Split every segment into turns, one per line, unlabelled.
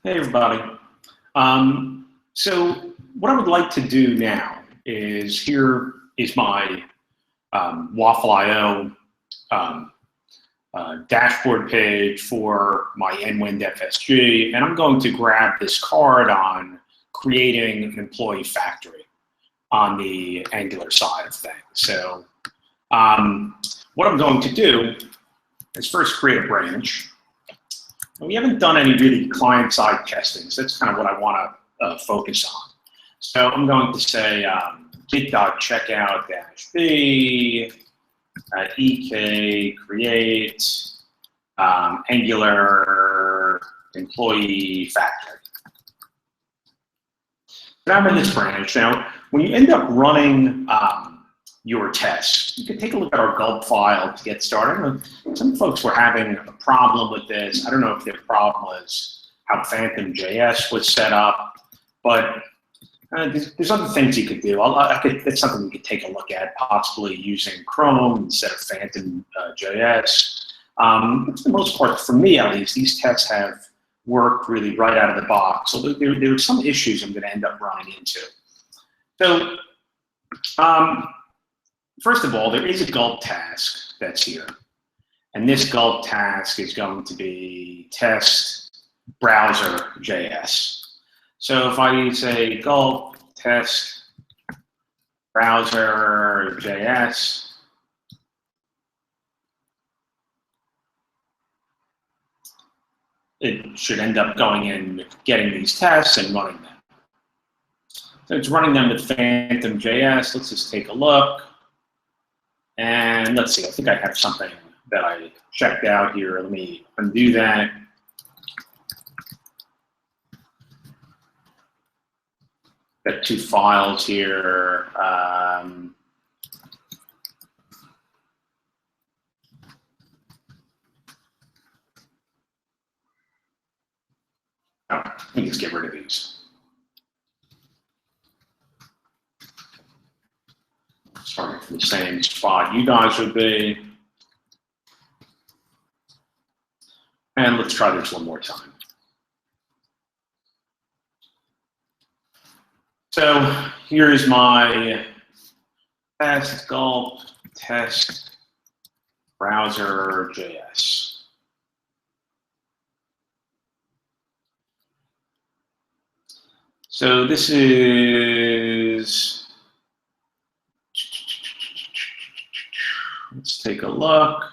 Hey everybody. So what I would like to do now is here is my Waffle.io dashboard page for my Nwind FSG, and I'm going to grab this card on creating an employee factory on the Angular side of things. So what I'm going to do is first create a branch. We haven't done any really client-side testing, so that's kind of what I want to focus on. So I'm going to say git.checkout-b ek create Angular employee factory. Now I'm in this branch. Now, when you end up running your tests, you can take a look at our gulp file to get started. Some folks were having a problem with this. I don't know if their problem was how Phantom.js was set up, but there's other things you could do. That's something we could take a look at, possibly using Chrome instead of Phantom.js. For the most part, for me at least, these tests have worked really right out of the box. So there are some issues I'm going to end up running into. So first of all, there is a gulp task that's here. And this gulp task is going to be test browser.js. So if I say gulp test browser.js, it should end up going in, getting these tests and running them. So it's running them with Phantom.js. Let's just take a look. And let's see, I think I have something that I checked out here. Let me undo that. Got two files here. Let me just get rid of these. Starting from the same spot you guys would be. And let's try this one more time. So here's my test gulp test browser.js. So this is, let's take a look.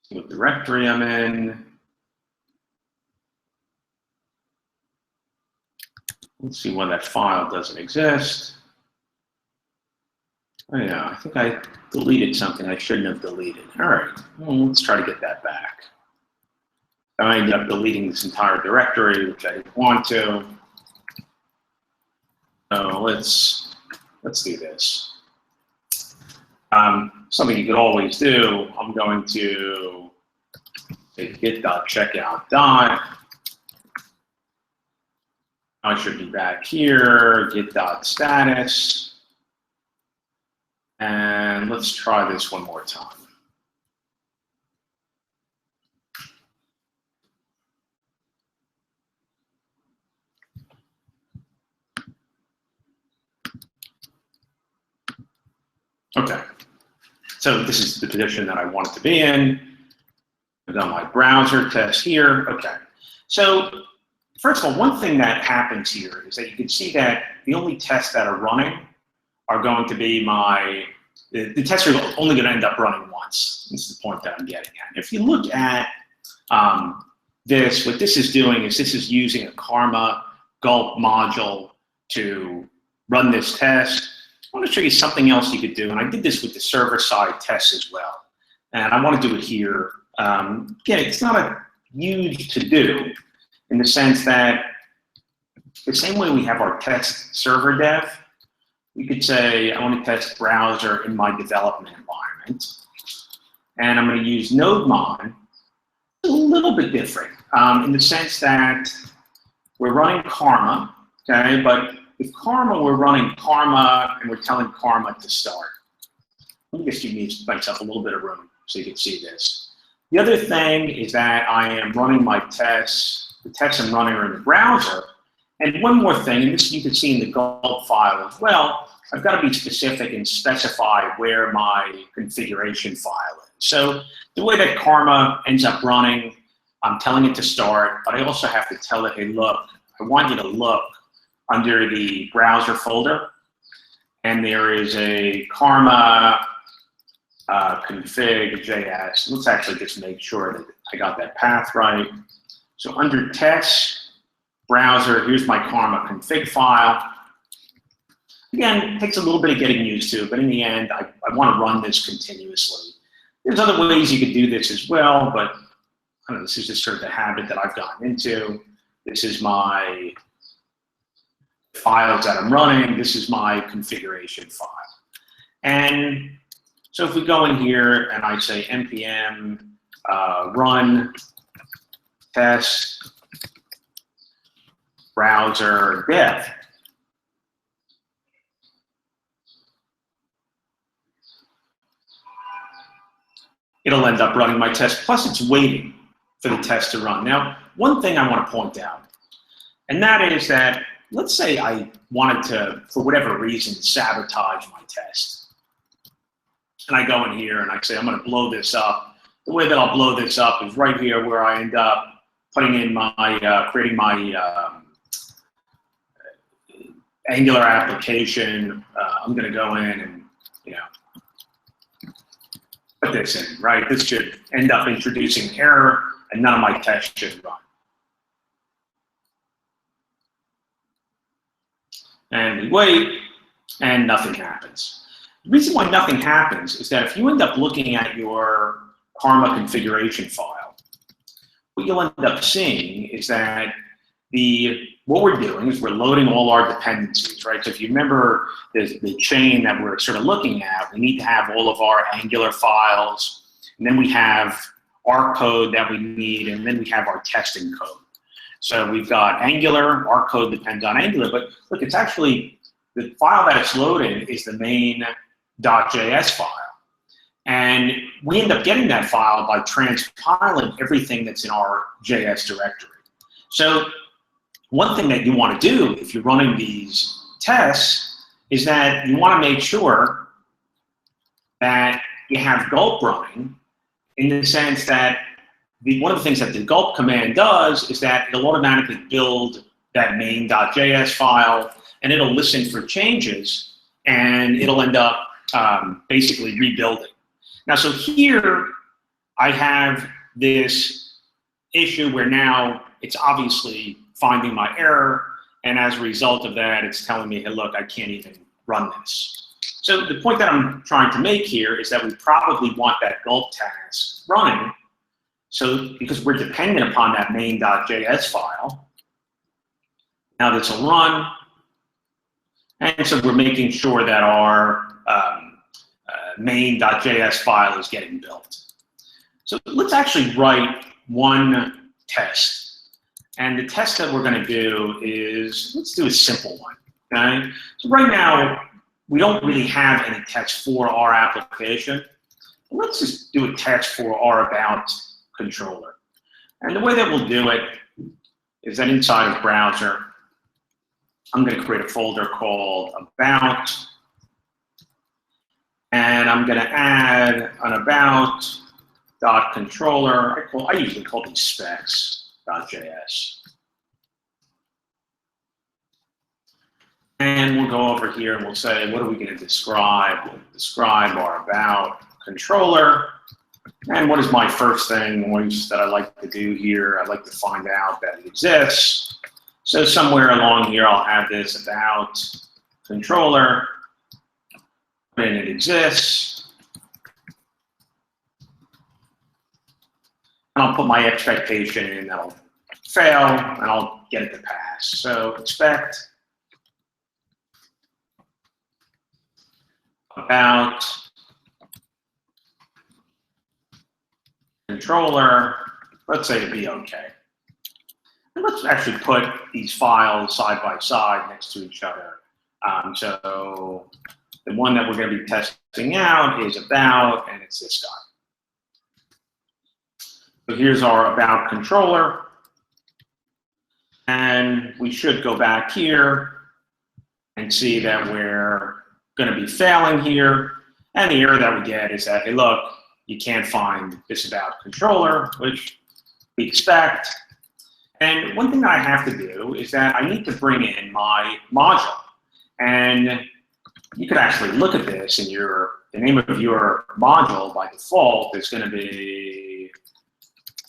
See what directory I'm in. Let's see why that file doesn't exist. Oh yeah, I think I deleted something I shouldn't have deleted. All right, well, let's try to get that back. I ended up deleting this entire directory, which I didn't want to. So let's do this. Something you could always do, I'm going to say git.checkout. I should be back here, git.status. And let's try this one more time. Okay, so this is the position that I want it to be in. I've done my browser test here. Okay, so first of all, one thing that happens here is that you can see that the only tests that are running are going to be the tests are only going to end up running once. This is the point that I'm getting at. If you look at this, what this is doing is this is using a Karma gulp module to run this test. I want to show you something else you could do, and I did this with the server-side tests as well. And I want to do it here. Again, it's not a huge to-do in the sense that the same way we have our test server dev, we could say, I want to test browser in my development environment. And I'm going to use nodemon. It's a little bit different in the sense that we're running Karma, okay, but with Karma, we're running Karma, and we're telling Karma to start. Let me just give myself a little bit of room so you can see this. The other thing is that I am running my tests. The tests I'm running are in the browser. And one more thing, and this you can see in the gulp file as well, I've got to be specific and specify where my configuration file is. So the way that Karma ends up running, I'm telling it to start, but I also have to tell it, hey, look, I want you to look under the browser folder, and there is a Karma config.js. Let's actually just make sure that I got that path right. So under tests, browser, here's my Karma config file. Again, it takes a little bit of getting used to, but in the end, I want to run this continuously. There's other ways you could do this as well, but I don't know, this is just sort of the habit that I've gotten into. This is my files that I'm running. This is my configuration file. And so if we go in here and I say npm run test browser dev, it'll end up running my test, plus it's waiting for the test to run. Now, one thing I want to point out, and that is that, let's say I wanted to, for whatever reason, sabotage my test. And I go in here and I say, I'm going to blow this up. The way that I'll blow this up is right here where I end up putting in my, creating my Angular application. I'm going to go in and, put this in, right? This should end up introducing an error, and none of my tests should run. And we wait, and nothing happens. The reason why nothing happens is that if you end up looking at your Karma configuration file, what you'll end up seeing is that what we're doing is we're loading all our dependencies, right? So if you remember the chain that we're sort of looking at, we need to have all of our Angular files, and then we have our code that we need, and then we have our testing code. So we've got Angular, our code depends on Angular, but look, it's actually, the file that it's loaded is the main.js file. And we end up getting that file by transpiling everything that's in our JS directory. So one thing that you want to do if you're running these tests is that you want to make sure that you have gulp running, in the sense that one of the things that the gulp command does is that it'll automatically build that main.js file, and it'll listen for changes, and it'll end up basically rebuilding. Now, so here I have this issue where now it's obviously finding my error, and as a result of that, it's telling me, hey, look, I can't even run this. So the point that I'm trying to make here is that we probably want that gulp task running, so because we're dependent upon that main.js file. Now this will run, and so we're making sure that our main.js file is getting built. So let's actually write one test. And the test that we're going to do is, let's do a simple one, okay? So right now, we don't really have any text for our application. Let's just do a text for our about controller. And the way that we'll do it is that inside of browser, I'm going to create a folder called about, and I'm going to add an about.controller. I usually call these specs.js. And we'll go over here and we'll say, what are we going to describe? We'll describe our about controller. And what is my first thing that I like to do here? I'd like to find out that it exists. So somewhere along here, I'll have this about controller, and it exists. And I'll put my expectation in that'll fail, and I'll get it to pass. So expect about controller, let's say to be okay. And let's actually put these files side by side next to each other. So the one that we're going to be testing out is about, and it's this guy. So here's our about controller. And we should go back here and see that we're going to be failing here. And the error that we get is that, hey, look, you can't find this about controller, which we expect. And one thing I have to do is that I need to bring in my module. And you could actually look at this, and the name of your module by default is going to be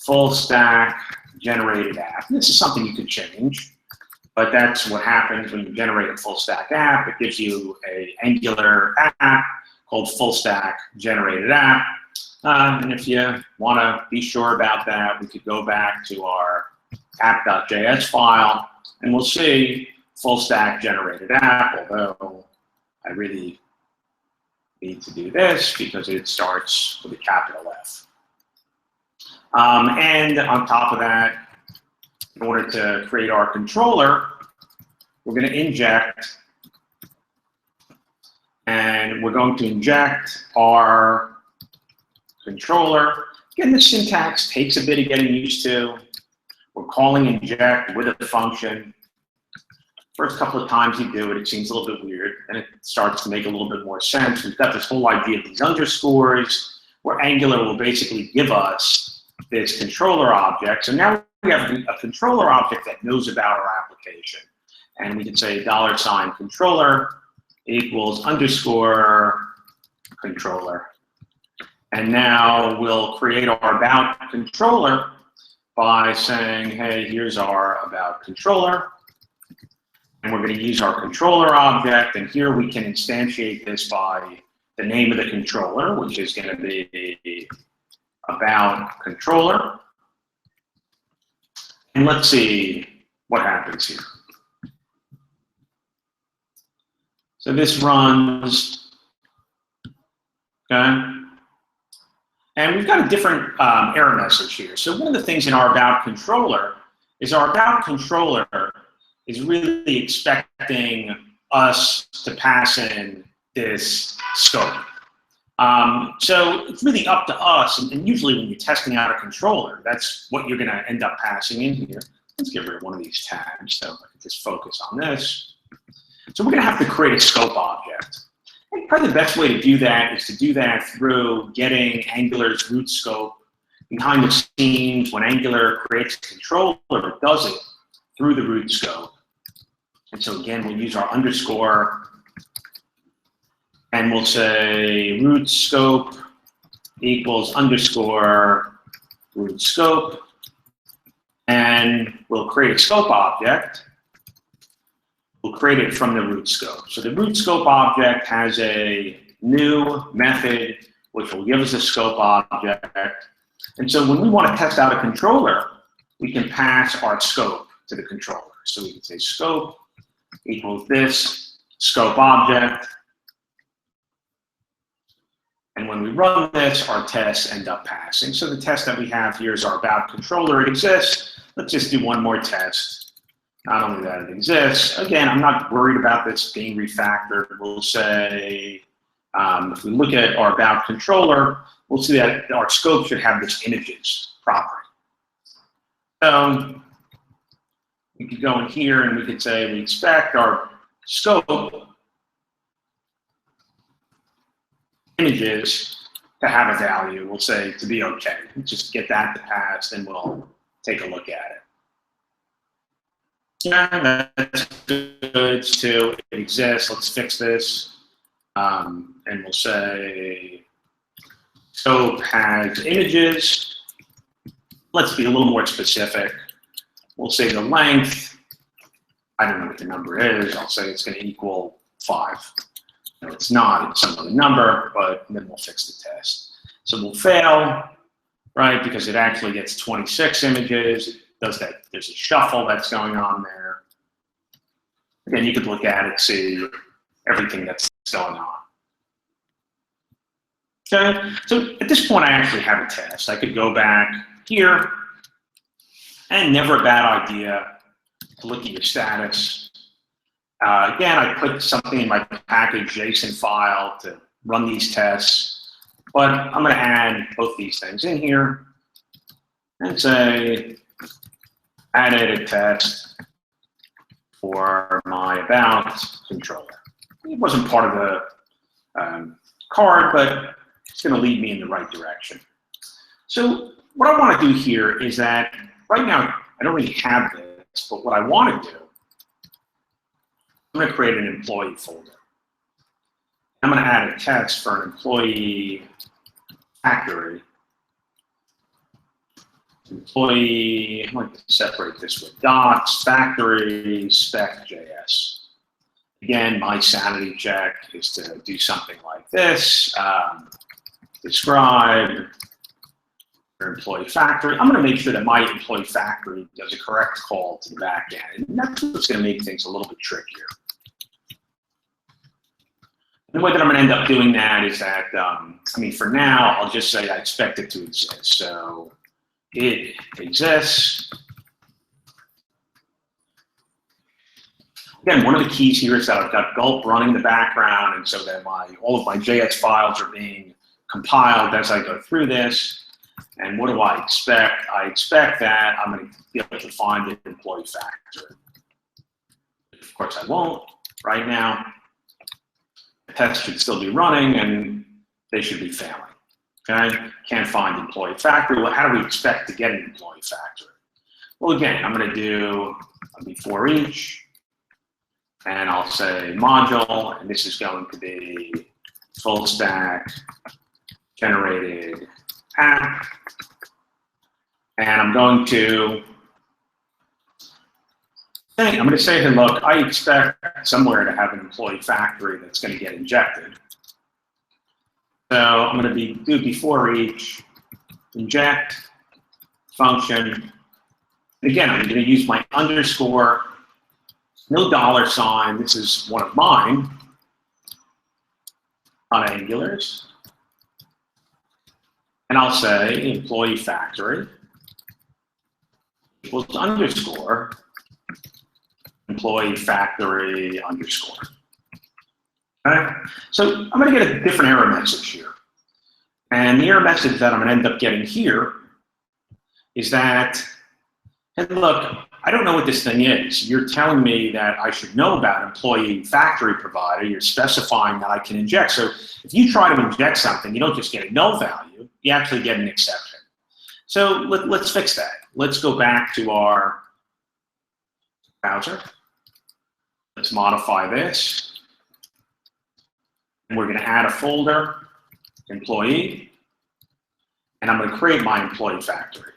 full stack generated app. And this is something you could change, but that's what happens when you generate a full stack app. It gives you an Angular app called full stack generated app. And if you want to be sure about that, we could go back to our app.js file, and we'll see full stack generated app, although I really need to do this because it starts with a capital F. And on top of that, in order to create our controller, we're going to inject, and we're going to inject our controller. Again, the syntax takes a bit of getting used to. We're calling inject with a function. First couple of times you do it, it seems a little bit weird, and it starts to make a little bit more sense. We've got this whole idea of these underscores, where Angular will basically give us this controller object. So now we have a controller object that knows about our application. And we can say $controller equals underscore controller. And now we'll create our about controller by saying, hey, here's our about controller. And we're going to use our controller object. And here we can instantiate this by the name of the controller, which is going to be about controller. And let's see what happens here. So this runs, okay? And we've got a different error message here. So one of the things in our about controller is our about controller is really expecting us to pass in this scope. So it's really up to us, and usually when you're testing out a controller, that's what you're going to end up passing in here. Let's get rid of one of these tags so I can just focus on this. So we're going to have to create a scope object. And probably the best way to do that is to do that through getting Angular's root scope. Behind the scenes, when Angular creates a controller, it does it through the root scope. And so again, we'll use our underscore, and we'll say root scope equals underscore root scope. And we'll create a scope object. We'll create it from the root scope. So the root scope object has a new method which will give us a scope object. And so when we want to test out a controller, we can pass our scope to the controller. So we can say scope equals this scope object. And when we run this, our tests end up passing. So the test that we have here is our about controller. It exists. Let's just do one more test. Not only that it exists, again, I'm not worried about this being refactored. We'll say, if we look at our about controller, we'll see that our scope should have this images property. So we could go in here and we could say we expect our scope images to have a value. We'll say to be okay. Just get that to pass, and we'll take a look at it. Yeah, that's good too. It exists. Let's fix this. And we'll say scope has images. Let's be a little more specific. We'll say the length. I don't know what the number is. I'll say it's going to equal 5. No, it's not. It's some other number, but then we'll fix the test. So we'll fail, right, because it actually gets 26 images. Does that? There's a shuffle that's going on there. Again, you could look at it, see everything that's going on. Okay, so at this point, I actually have a test. I could go back here, and never a bad idea to look at your status. Again, I put something in my package JSON file to run these tests, but I'm going to add both these things in here. and say, add edit test for my about controller. It wasn't part of the card, but it's going to lead me in the right direction. So what I want to do here is that right now I don't really have this, but what I want to do, I'm going to create an employee folder. I'm going to add a test for an employee factory. Employee, I'm going to separate this with docs, factory, spec.js. Again, my sanity check is to do something like this. Describe your employee factory. I'm going to make sure that my employee factory does a correct call to the back end. And that's what's going to make things a little bit trickier. And the way that I'm going to end up doing that is that, I mean, for now, I'll just say I expect it to exist. So it exists. Again, one of the keys here is that I've got gulp running in the background, and so that all of my JS files are being compiled as I go through this. And what do I expect? I expect that I'm going to be able to find the employee factory. Of course, I won't right now. The test should still be running, and they should be failing. Okay? Can't find employee factory. Well, how do we expect to get an employee factory? Well, again, I'm going to do a before each. And I'll say module, and this is going to be full stack generated app. And I'm going to say, hey, look, I expect somewhere to have an employee factory that's going to get injected. So I'm going to do before each inject function. And again, I'm going to use my underscore. No $. This is one of mine on Angulars. And I'll say employee factory equals underscore employee factory underscore. Okay? So I'm going to get a different error message here. And the error message that I'm going to end up getting here is that, hey, look, I don't know what this thing is. You're telling me that I should know about employee factory provider. You're specifying that I can inject. So if you try to inject something, you don't just get a null value. You actually get an exception. So let's fix that. Let's go back to our browser. Let's modify this. And we're going to add a folder, employee. And I'm going to create my employee factory.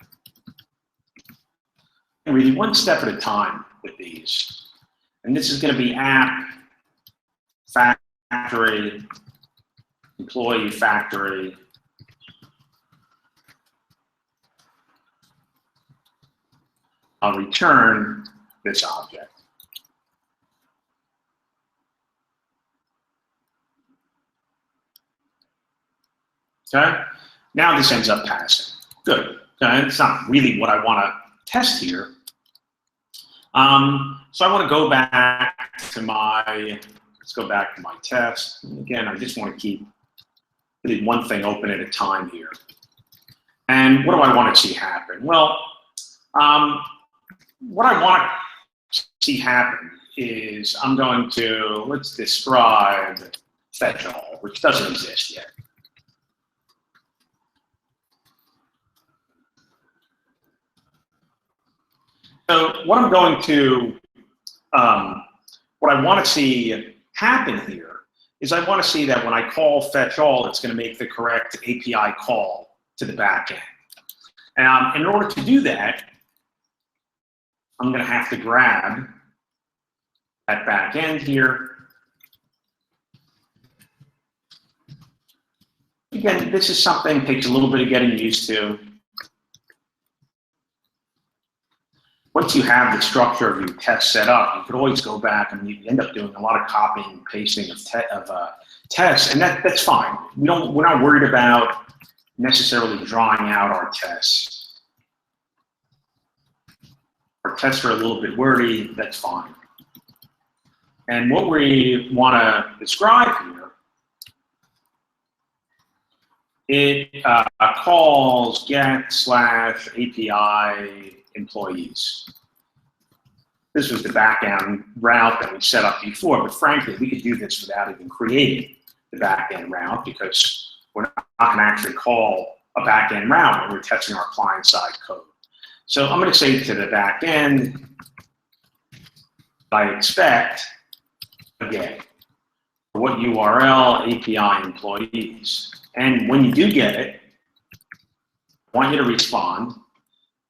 And really one step at a time with these. And this is going to be app, factory, employee factory. I'll return this object. Okay? Now this ends up passing. Good. Okay? It's not really what I want to test here. So I want to go back to let's go back to my test. And again, I just want to keep really one thing open at a time here. And what do I want to see happen? Well, what I want to see happen is I'm going to, let's describe fetch all, which doesn't exist yet. So what I'm going to, what I want to see happen here is I want to see that when I call fetch all, it's going to make the correct API call to the back end. In order to do that, I'm going to have to grab that back end here. Again, this is something that takes a little bit of getting used to. Once you have the structure of your test set up, you could always go back and you end up doing a lot of copying and pasting of tests, and that's fine. We're not worried about necessarily drawing out our tests. Our tests are a little bit wordy, that's fine. And what we want to describe here it calls get/API employees. This was the backend route that we set up before, but frankly, we could do this without even creating the backend route because we're not going to actually call a backend route when we're testing our client-side code. So I'm going to say to the backend, I expect, again, what URL API employees. And when you do get it, I want you to respond.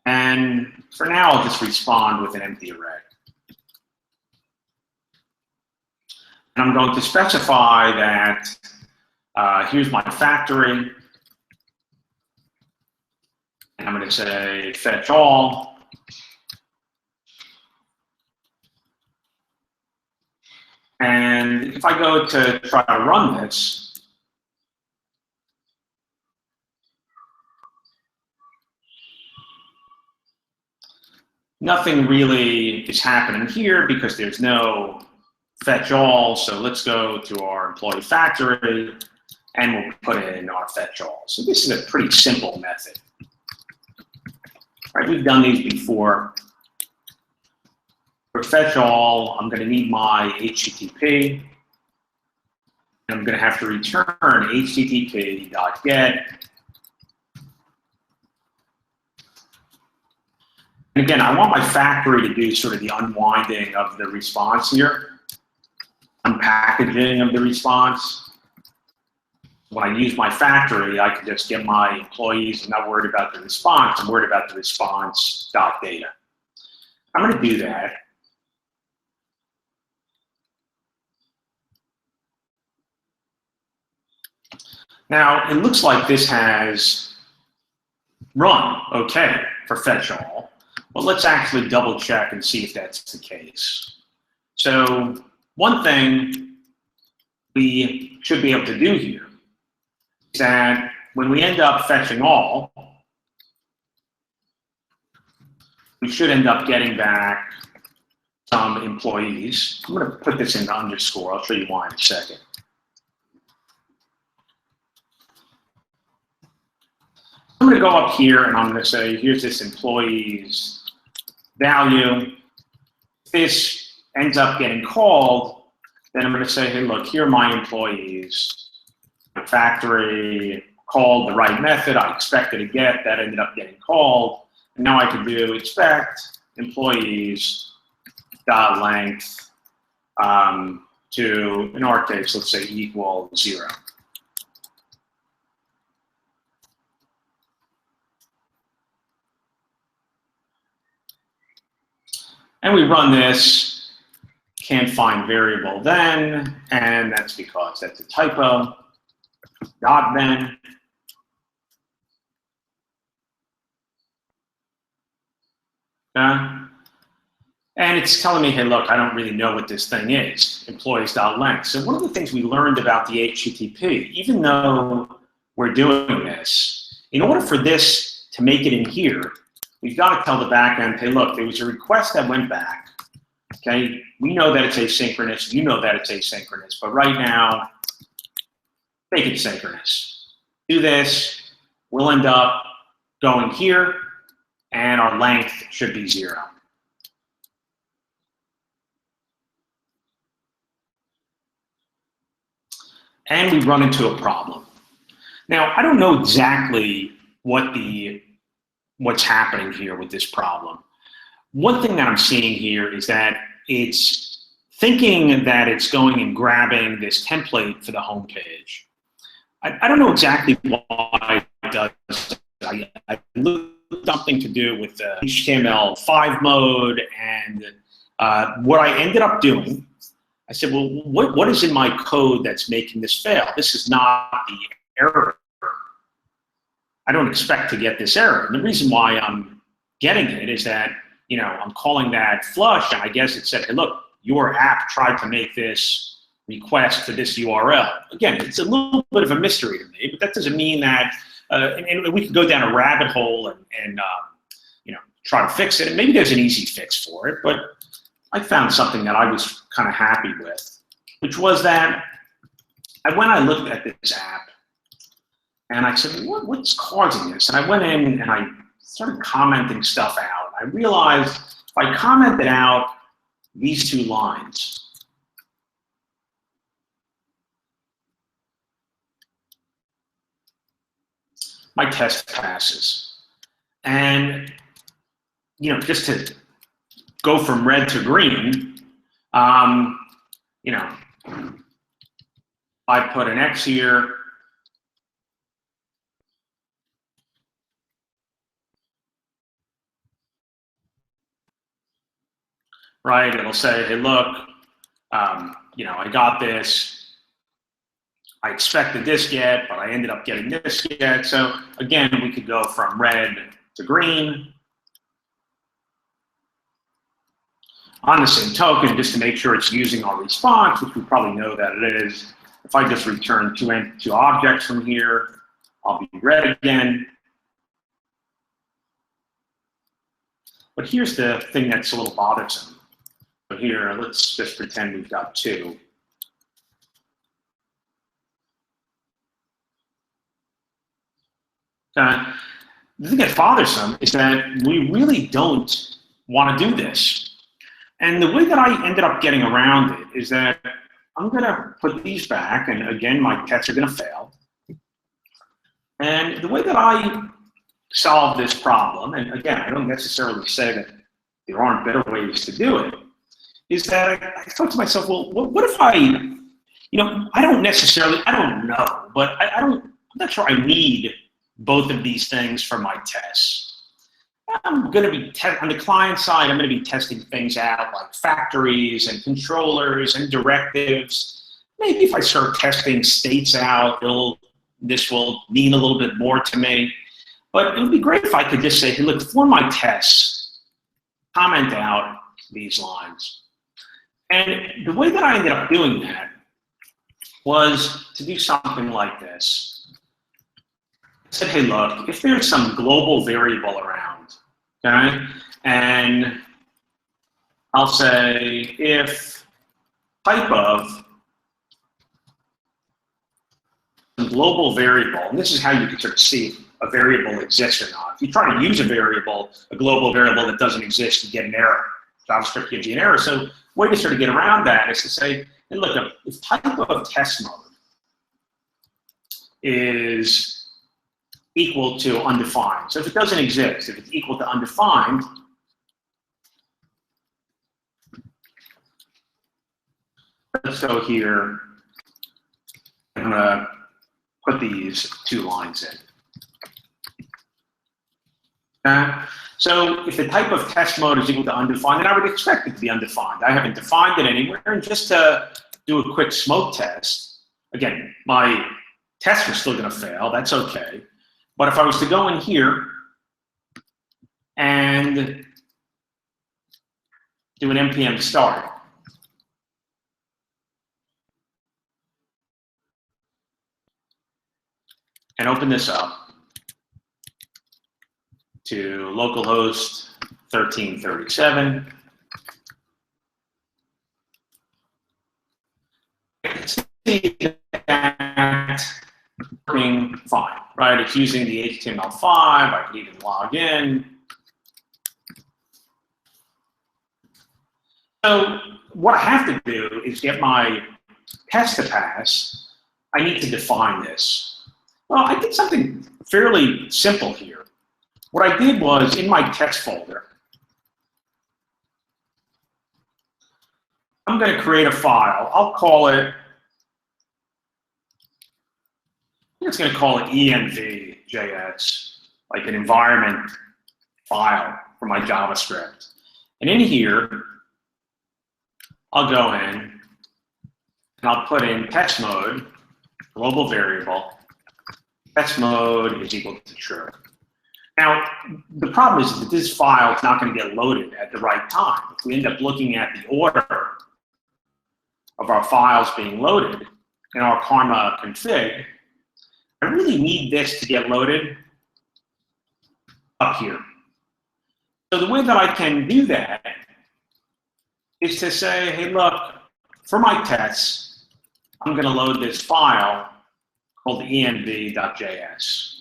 And for now, I'll just respond with an empty array. And I'm going to specify that here's my factory. And I'm going to say fetch all. And if I go to try to run this, nothing really is happening here because there's no fetch all. So let's go to our employee factory and we'll put in our fetch all. So this is a pretty simple method. All right, we've done these before. For fetch all, I'm going to need my HTTP. And I'm going to have to return http.get. And again, I want my factory to do sort of the unwinding of the response here, unpackaging of the response. When I use my factory, I can just get my employees. I'm not worried about the response. I'm worried about the response.data. I'm going to do that. Now, it looks like this has run okay for fetch all. Well, let's actually double check and see if that's the case. So one thing we should be able to do here is that when we end up fetching all, we should end up getting back some employees. I'm going to put this into underscore. I'll show you why in a second. I'm going to go up here and I'm going to say, here's this employee's value. If this ends up getting called, then I'm going to say, hey, look, here are my employees. The factory called the right method I expected to get. That ended up getting called. And now I can do expect employees dot length to, in our case, let's say equal 0. And we run this, can't find variable then, and that's because that's a typo. Dot then. And it's telling me, hey, look, I don't really know what this thing is, employees.length. So one of the things we learned about the HTTP, even though we're doing this, in order for this to make it in here, we've got to tell the backend, hey, look, there was a request that went back. Okay, we know that it's asynchronous. You know that it's asynchronous. But right now, make it synchronous. Do this. We'll end up going here, and our length should be 0. And we run into a problem. Now, I don't know exactly what's happening here with this problem. One thing that I'm seeing here is that it's thinking that it's going and grabbing this template for the home page. I don't know exactly why it does. I looked something to do with the HTML5 mode, and what I ended up doing, I said, well, what is in my code that's making this fail? This is not the error. I don't expect to get this error. And the reason why I'm getting it is that, I'm calling that flush, and I guess it said, hey, look, your app tried to make this request to this URL. Again, it's a little bit of a mystery to me, but that doesn't mean that, and we could go down a rabbit hole and try to fix it. And maybe there's an easy fix for it, but I found something that I was kind of happy with, which was that when I looked at this app, And I said, what's causing this? And I went in and I started commenting stuff out. I realized if I commented out these two lines, my test passes. And just to go from red to green, I put an X here. Right, it'll say, hey, look, I got this. I expected this get, but I ended up getting this get. So again, we could go from red to green. On the same token, just to make sure it's using our response, which we probably know that it is, if I just return two objects from here, I'll be red again. But here's the thing that's a little bothersome. So here, let's just pretend we've got two. The thing that's bothersome is that we really don't want to do this. And the way that I ended up getting around it is that I'm going to put these back, and again, my tests are going to fail. And the way that I solve this problem, and again, I don't necessarily say that there aren't better ways to do it, is that I thought to myself, well, what if I don't know, but I'm not sure I need both of these things for my tests. I'm going to be, on the client side, I'm going to be testing things out like factories and controllers and directives. Maybe if I start testing states out, this will mean a little bit more to me. But it would be great if I could just say, hey, look, for my tests, comment out these lines. And the way that I ended up doing that was to do something like this. I said, hey, look, if there's some global variable around, okay, and I'll say if type of global variable, and this is how you can sort of see if a variable exists or not. If you try to use a global variable that doesn't exist, you get an error. JavaScript gives you an error. So the way to sort of get around that is to say, hey, look, if type of test mode is equal to undefined. So if it doesn't exist, if it's equal to undefined, let's go here. I'm going to put these two lines in. Okay? So if the type of test mode is equal to undefined, then I would expect it to be undefined. I haven't defined it anywhere. And just to do a quick smoke test, again, my tests are still going to fail. That's okay. But if I was to go in here and do an npm start, and open this up to localhost 1337, see that working fine, right? It's using the HTML5. I can even log in. So what I have to do is get my test to pass. I need to define this. Well, I did something fairly simple here. What I did was, in my text folder, I'm going to create a file. I'll call it, I'm just going to call it env.js, like an environment file for my JavaScript. And in here, I'll go in and I'll put in test mode, global variable. Test mode is equal to true. Now, the problem is that this file is not going to get loaded at the right time. If we end up looking at the order of our files being loaded in our Karma config, I really need this to get loaded up here. So the way that I can do that is to say, hey, look, for my tests, I'm going to load this file called env.js.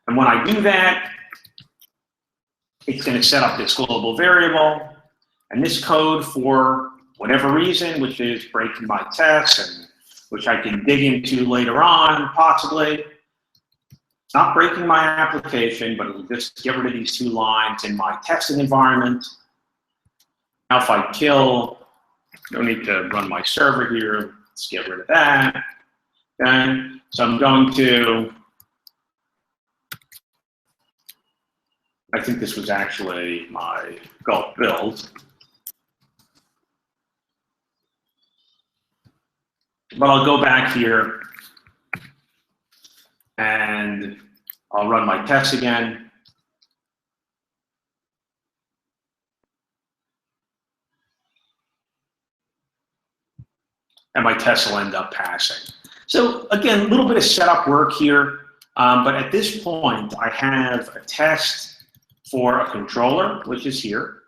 And when I do that, it's going to set up this global variable. And this code, for whatever reason, which is breaking my tests, and which I can dig into later on, possibly, it's not breaking my application, but it'll just get rid of these 2 lines in my testing environment. Now if I kill, no need to run my server here. Let's get rid of that. Okay, so I'm going to, I think this was actually my Gulp build. But I'll go back here and I'll run my tests again. And my tests will end up passing. So again, a little bit of setup work here, but at this point, I have a test for a controller, which is here.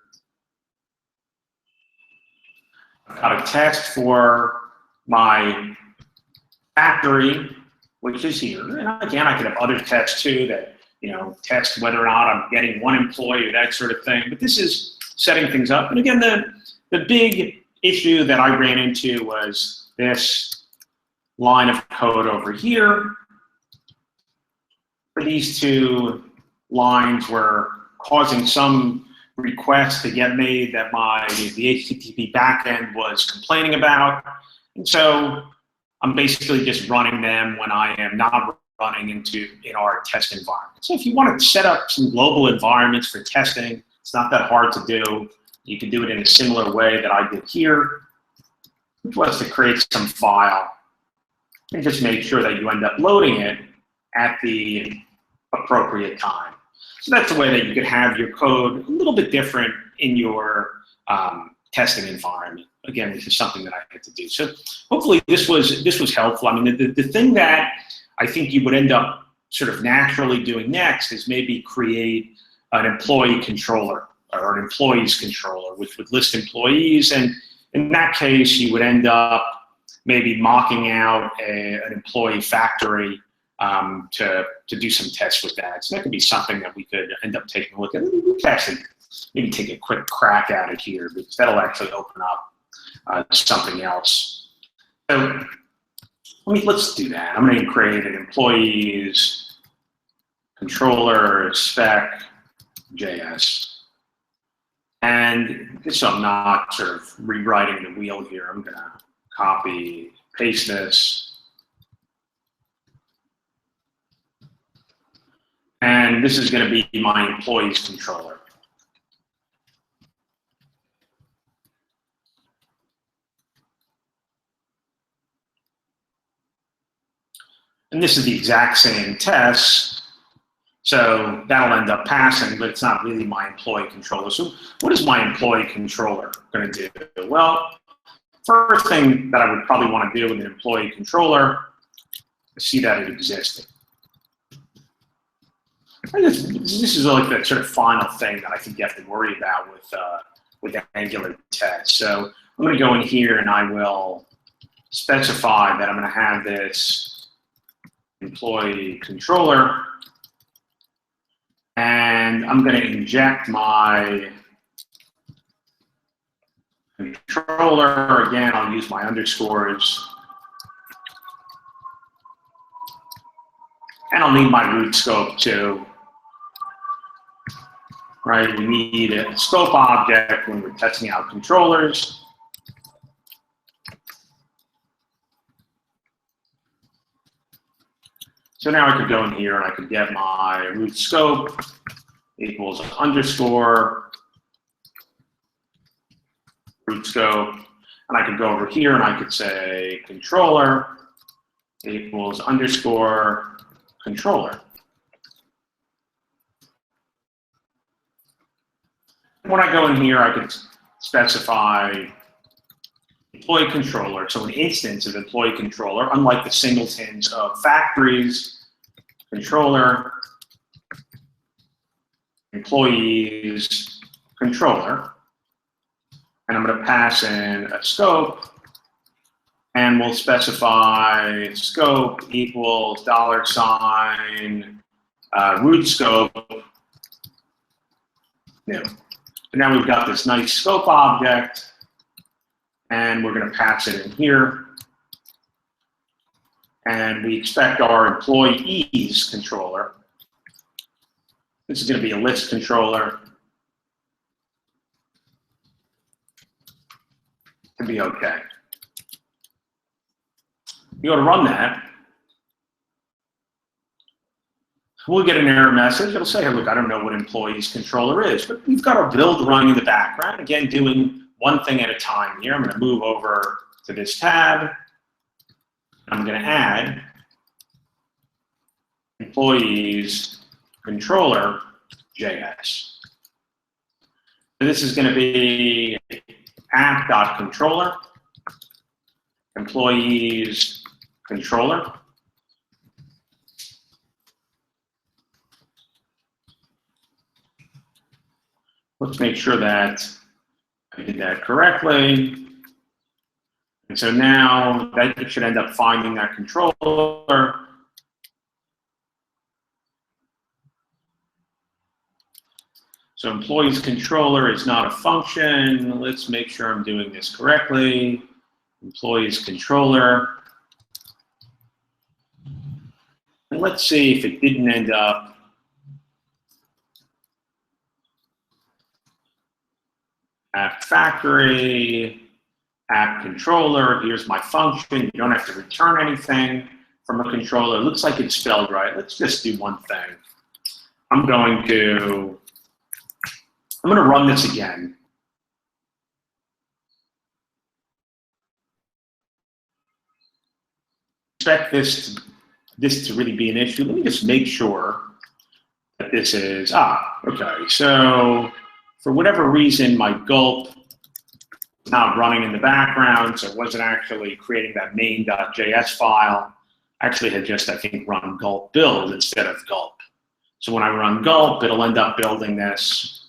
I've got a test for my factory, which is here. And again, I could have other tests too that, test whether or not I'm getting 1 employee or that sort of thing. But this is setting things up. And again, the big issue that I ran into was this line of code over here. For these 2 lines were causing some requests to get made that the HTTP backend was complaining about. And so I'm basically just running them when I am not running in our test environment. So if you want to set up some global environments for testing, it's not that hard to do. You can do it in a similar way that I did here, which was to create some file and just make sure that you end up loading it at the appropriate time. So that's the way that you could have your code a little bit different in your testing environment. Again, which is something that I had to do. So hopefully this was helpful. I mean, the thing that I think you would end up sort of naturally doing next is maybe create an employee controller or an employees controller, which would list employees. And in that case, you would end up maybe mocking out an employee factory to do some tests with that. So that could be something that we could end up taking a look at. We could actually maybe take a quick crack at it here, because that'll actually open up something else. So let's do that. I'm going to create an employees controller spec JS. And just so I'm not sort of rewriting the wheel here, I'm going to copy, paste this. And this is going to be my employees controller. And this is the exact same test. So that'll end up passing, but it's not really my employee controller. So what is my employee controller going to do? Well, first thing that I would probably want to do with an employee controller is see that it existed. This is like the sort of final thing that I think you have to worry about with Angular tests. So I'm going to go in here and I will specify that I'm going to have this employee controller, and I'm going to inject my controller. Again, I'll use my underscores, and I'll need my root scope too. Right, we need a scope object when we're testing out controllers. So now I could go in here and I could get my root scope equals underscore root scope. And I could go over here and I could say controller equals underscore controller. When I go in here, I could specify employee controller, so an instance of employee controller, unlike the singletons of factories, controller, employees, controller. And I'm going to pass in a scope And we'll specify scope equals $, root scope new. And now we've got this nice scope object, and we're going to pass it in here. And we expect our employees controller. This is going to be a list controller to be okay. You go to run that, we'll get an error message. It'll say, hey, look, I don't know what employees controller is, but we've got our build running in the background. Again, doing one thing at a time here. I'm going to move over to this tab. I'm going to add employees controller JS. So this is going to be app.controller, employees controller. Let's make sure that I did that correctly. And so now that should end up finding that controller. So employees controller is not a function. Let's make sure I'm doing this correctly. Employees controller. And let's see if it didn't end up app factory, app controller. Here's my function. You don't have to return anything from a controller. It looks like it's spelled right. Let's just do one thing. I'm going to run this again. Expect this to really be an issue. Let me just make sure that this is, okay. So for whatever reason, my gulp is not running in the background, so it wasn't actually creating that main.js file. Actually had just, I think, run gulp build instead of gulp. So when I run gulp, it'll end up building this.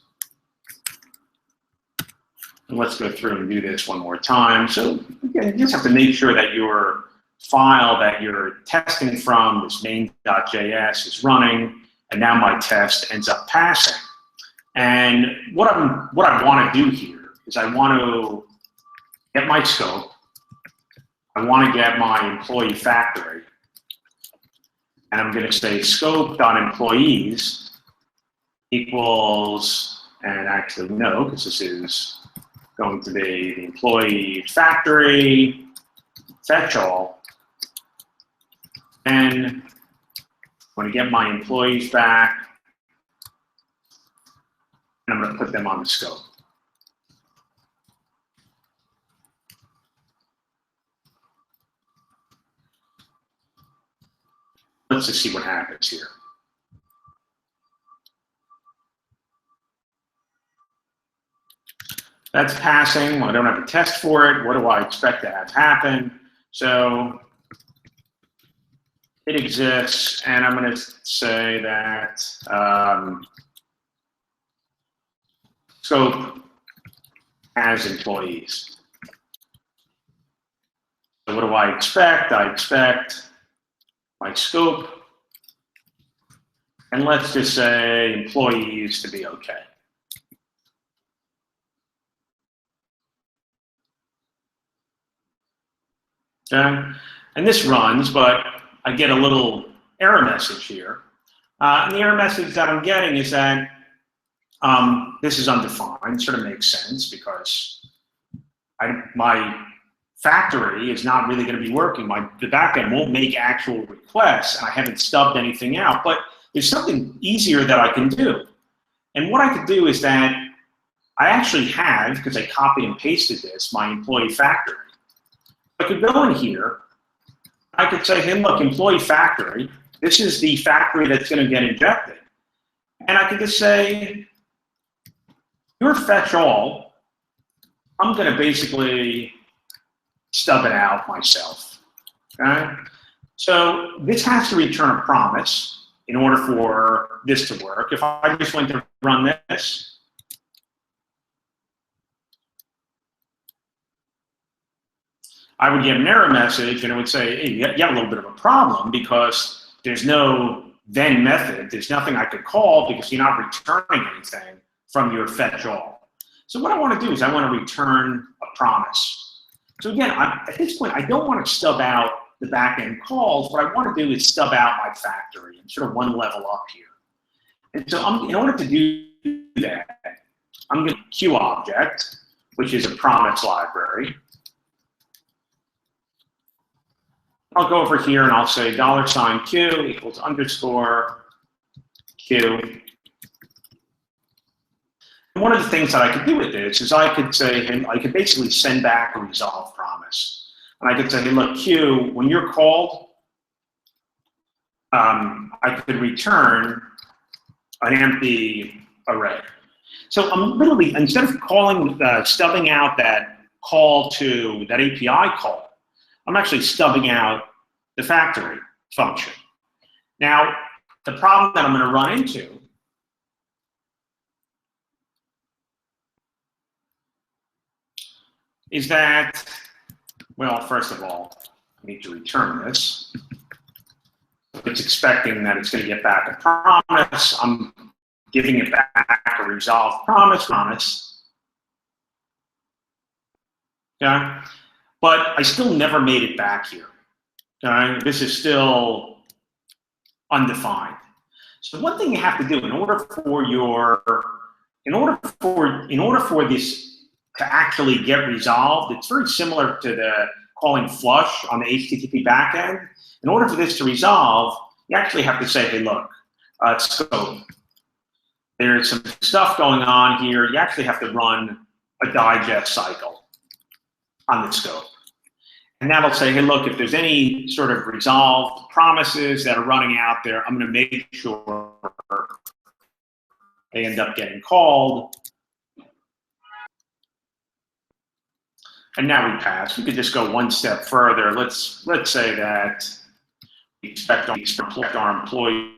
And let's go through and do this one more time. So again, you just have to make sure that your file that you're testing from, this main.js, is running, and now my test ends up passing. And what I want to do here is I want to get my scope. I want to get my employee factory. And I'm going to say scope.employees equals, and actually no, because this is going to be the employee factory, fetch all. And I'm going to get my employees back. And I'm going to put them on the scope. Let's just see what happens here. That's passing. Well, I don't have a test for it. What do I expect to have happen? So it exists, and I'm going to say that scope has employees. So what do I expect? I expect my scope, and let's just say employees to be okay. Okay, and this runs, but I get a little error message here. And the error message that I'm getting is that this is undefined. Sort of makes sense because my factory is not really going to be working. The backend won't make actual requests, and I haven't stubbed anything out. But there's something easier that I can do. And what I could do is that I actually have, because I copy and pasted this, my employee factory. I could go in here. I could say, hey, look, employee factory. This is the factory that's going to get injected. And I could just say, your fetch all, I'm going to basically stub it out myself. Okay? So this has to return a promise in order for this to work. If I just went to run this, I would get an error message, and it would say, hey, you have a little bit of a problem because there's no then method. There's nothing I could call because you're not returning anything from your fetch all. So what I want to do is I want to return a promise. So again, at this point, I don't want to stub out the back-end calls. What I want to do is stub out my factory and sort of one level up here. And so in order to do that, I'm going to Q object, which is a promise library. I'll go over here and I'll say $Q equals underscore Q. And one of the things that I could do with this is I could say, and I could basically send back a resolve promise. And I could say, hey, look, Q, when you're called, I could return an empty array. So I'm literally, instead of calling, stubbing out that call to that API call, I'm actually stubbing out the factory function. Now, the problem that I'm going to run into is that, well, first of all, I need to return this. It's expecting that it's going to get back a promise. I'm giving it back a resolved promise. Okay? But I still never made it back here. Okay? This is still undefined. So one thing you have to do in order for this to actually get resolved, it's very similar to the calling flush on the HTTP backend. In order for this to resolve, you actually have to say, hey, look, scope. There's some stuff going on here. You actually have to run a digest cycle on the scope. And that'll say, hey, look, if there's any sort of resolved promises that are running out there, I'm going to make sure they end up getting called. And now we pass. We could just go one step further. Let's say that we expect our employee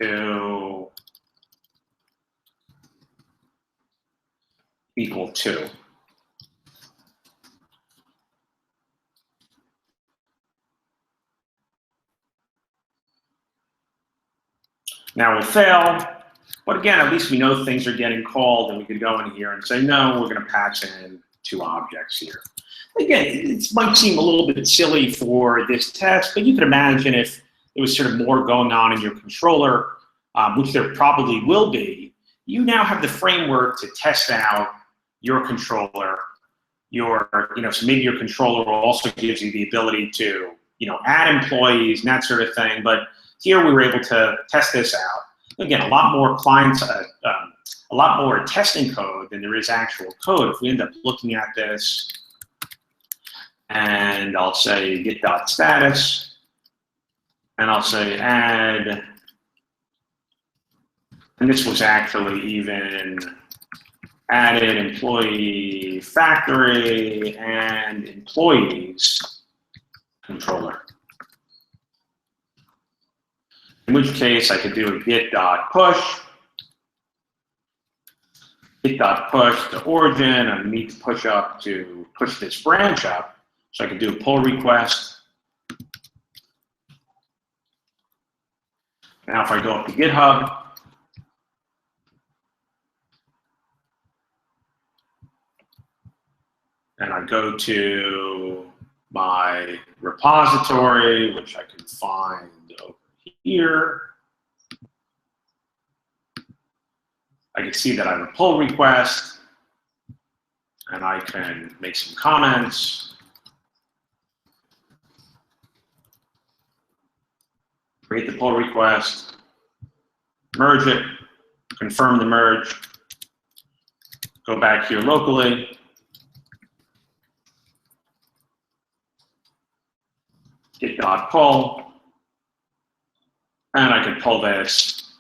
to equal 2. Now we'll fail, but again, at least we know things are getting called, and we could go in here and say, no, we're going to patch in 2 objects here. Again, it might seem a little bit silly for this test, but you can imagine if there was sort of more going on in your controller, which there probably will be, you now have the framework to test out your controller. So maybe your controller also gives you the ability to, add employees and that sort of thing. But here we were able to test this out. Again, a lot more a lot more testing code than there is actual code. If we end up looking at this, and I'll say get.status, and I'll say add, and this was actually even added employee factory and employees controller. In which case I could do a get.push. Get.push to origin. I need to push this branch up. So I can do a pull request. Now if I go up to GitHub, and I go to my repository, which I can find over here, I can see that I have a pull request, and I can make some comments, create the pull request, merge it, confirm the merge, go back here locally, get.pull, and I can pull this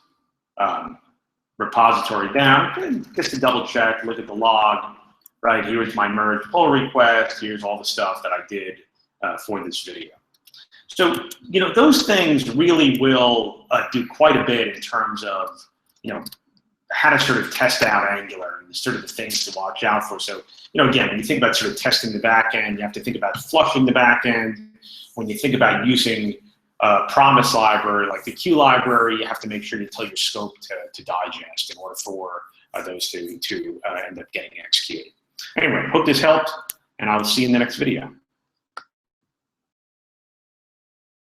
repository down just to double check, look at the log, right? Here's my merge pull request, here's all the stuff that I did for this video. So, those things really will do quite a bit in terms of, how to sort of test out Angular and sort of the things to watch out for. So, again, when you think about sort of testing the back end, you have to think about flushing the back end. When you think about using a promise library like the Q library, you have to make sure you tell your scope to digest in order for those to end up getting executed. Anyway, hope this helped, and I'll see you in the next video.